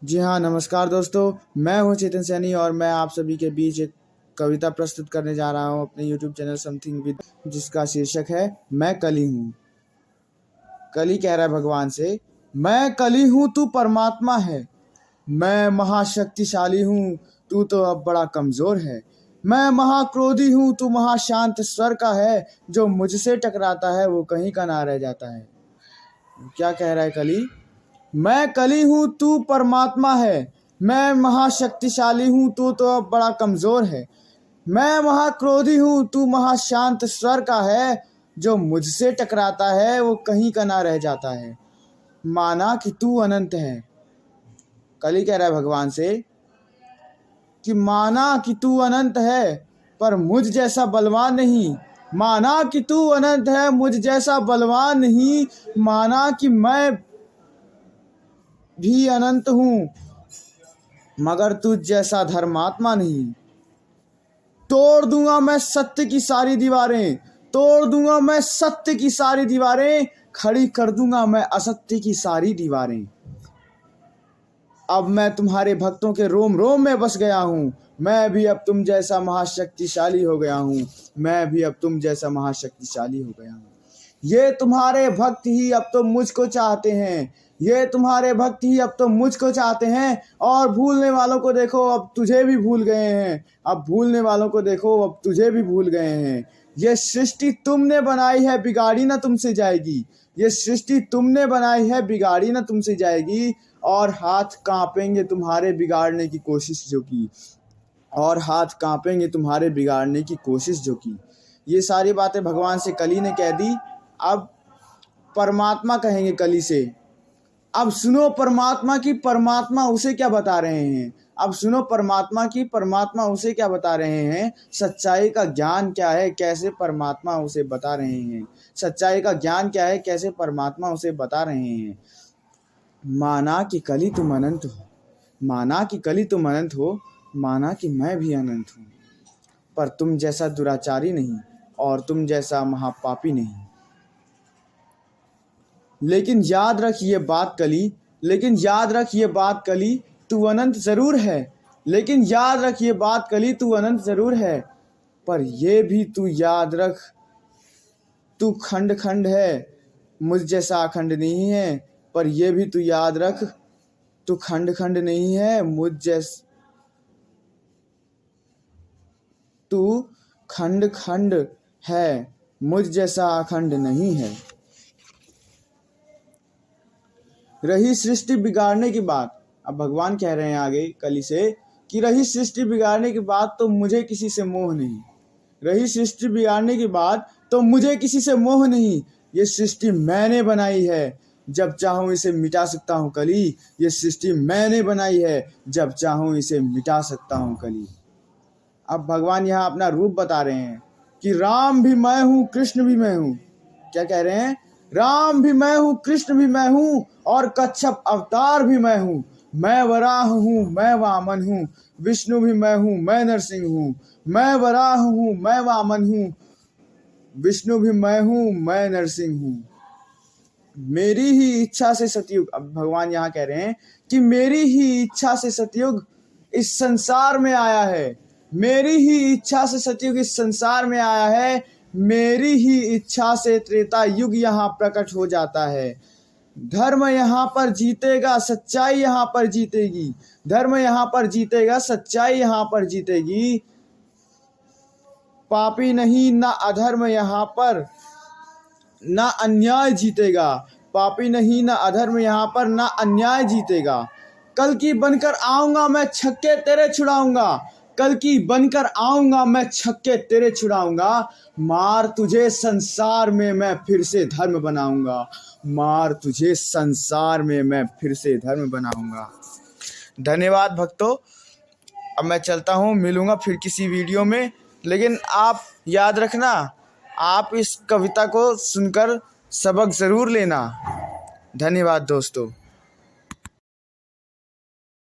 जी हाँ, नमस्कार दोस्तों। मैं हूँ चेतन सैनी और मैं आप सभी के बीच एक कविता प्रस्तुत करने जा रहा हूँ अपने यूट्यूब चैनल समथिंग विद, जिसका शीर्षक है मैं कली हूँ। कली कह रहा है भगवान से, मैं कली हूँ तू परमात्मा है। मैं महाशक्तिशाली हूँ, तू तो अब बड़ा कमज़ोर है। मैं महाक्रोधी हूँ, तू महाशांत स्वर का है। जो मुझसे टकराता है वो कहीं का ना रह जाता है। क्या कह रहा है कली? मैं कली हूँ तू परमात्मा है। मैं महाशक्तिशाली हूँ, तू तो अब बड़ा कमज़ोर है। मैं महाक्रोधी हूँ, तू महाशांत स्वर का है। जो मुझसे टकराता है वो कहीं का ना रह जाता है। माना कि तू अनंत है। कली कह रहा है भगवान से कि माना कि तू अनंत है, पर मुझ जैसा बलवान नहीं। माना कि तू अनंत है, मुझ जैसा बलवान नहीं। माना कि मैं भी अनंत हूँ, मगर तुझ जैसा धर्मात्मा नहीं। तोड़ दूंगा मैं सत्य की सारी दीवारें, तोड़ दूंगा मैं सत्य की सारी दीवारें, खड़ी कर दूंगा मैं असत्य की सारी दीवारें। अब मैं तुम्हारे भक्तों के रोम रोम में बस गया हूँ। मैं भी अब तुम जैसा महाशक्तिशाली हो गया हूँ। मैं भी अब तुम जैसा महाशक्तिशाली हो गया हूँ। ये तुम्हारे भक्त ही अब तो मुझको चाहते हैं। ये तुम्हारे भक्त ही अब तो मुझको चाहते हैं। और भूलने वालों को देखो अब तुझे भी भूल गए हैं। अब भूलने वालों को देखो अब तुझे भी भूल गए हैं। ये सृष्टि तुमने बनाई है, बिगाड़ी ना तुमसे जाएगी। ये सृष्टि तुमने बनाई है, बिगाड़ी ना तुमसे जाएगी। और हाथ कांपेंगे तुम्हारे बिगाड़ने की कोशिश जो की। और हाथ कांपेंगे तुम्हारे बिगाड़ने की कोशिश जो की। ये सारी बातें भगवान से कली ने कह दी। अब परमात्मा कहेंगे कली से, अब सुनो परमात्मा की परमात्मा उसे क्या बता रहे हैं। अब सुनो परमात्मा की परमात्मा उसे क्या बता रहे हैं। सच्चाई का ज्ञान क्या है, कैसे परमात्मा उसे बता रहे हैं। सच्चाई का ज्ञान क्या है, कैसे परमात्मा उसे बता रहे हैं। माना कि कली तुम अनंत हो, माना कि कली तुम अनंत हो, माना कि मैं भी अनंत हूँ, पर तुम जैसा दुराचारी नहीं और तुम जैसा महापापी नहीं। लेकिन याद रख ये बात कली, लेकिन याद रख ये बात कली, तू अनंत ज़रूर है। लेकिन याद रख ये बात कली, तू अनंत ज़रूर है। पर ये भी तू याद रख, तू खंड खंड है, मुझ जैसा अखंड नहीं है। पर ये भी तू याद रख, तू खंड खंड नहीं है, तू खंड खंड है, मुझ जैसा अखंड नहीं है। रही सृष्टि बिगाड़ने की बात, अब भगवान कह रहे हैं आगे कली से कि रही सृष्टि बिगाड़ने की बात तो मुझे किसी से मोह नहीं। रही सृष्टि बिगाड़ने की बात तो मुझे किसी से मोह नहीं। ये सृष्टि मैंने बनाई है, जब चाहूँ इसे मिटा सकता हूँ कली। ये सृष्टि मैंने बनाई है, जब चाहूँ इसे मिटा सकता हूँ कली। अब भगवान यहाँ अपना रूप बता रहे हैं कि राम भी मैं हूँ, कृष्ण भी मैं हूँ। क्या कह रहे हैं? राम भी मैं हूँ, कृष्ण भी मैं हूँ और कच्छप अवतार भी मैं हूँ। मैं वराह हूँ, मैं वामन हूँ, विष्णु भी मैं हूँ, मैं नरसिंह हूँ। मैं वराह हूँ, मैं वामन हूँ, विष्णु भी मैं हूँ, मैं नरसिंह हूँ। मेरी ही इच्छा से सतयुग, अब भगवान यहाँ कह रहे हैं कि मेरी ही इच्छा से सतयुग इस संसार में आया है। मेरी ही इच्छा से सतयुग इस संसार में आया है। मेरी ही इच्छा से त्रेता युग यहाँ प्रकट हो जाता है। धर्म यहाँ पर जीतेगा, सच्चाई यहाँ पर जीतेगी। धर्म यहाँ पर जीतेगा, सच्चाई यहाँ पर जीतेगी। पापी नहीं ना अधर्म यहाँ पर, ना अन्याय जीतेगा। पापी नहीं ना अधर्म यहाँ पर, ना अन्याय जीतेगा। कल की बनकर आऊंगा मैं, छक्के तेरे छुड़ाऊंगा। कल की बनकर आऊंगा मैं, छक्के तेरे छुड़ाऊंगा। मार तुझे संसार में मैं फिर से धर्म बनाऊंगा। मार तुझे संसार में मैं फिर से धर्म बनाऊंगा। धन्यवाद भक्तों। अब मैं चलता हूँ, मिलूंगा फिर किसी वीडियो में। लेकिन आप याद रखना, आप इस कविता को सुनकर सबक ज़रूर लेना। धन्यवाद दोस्तों।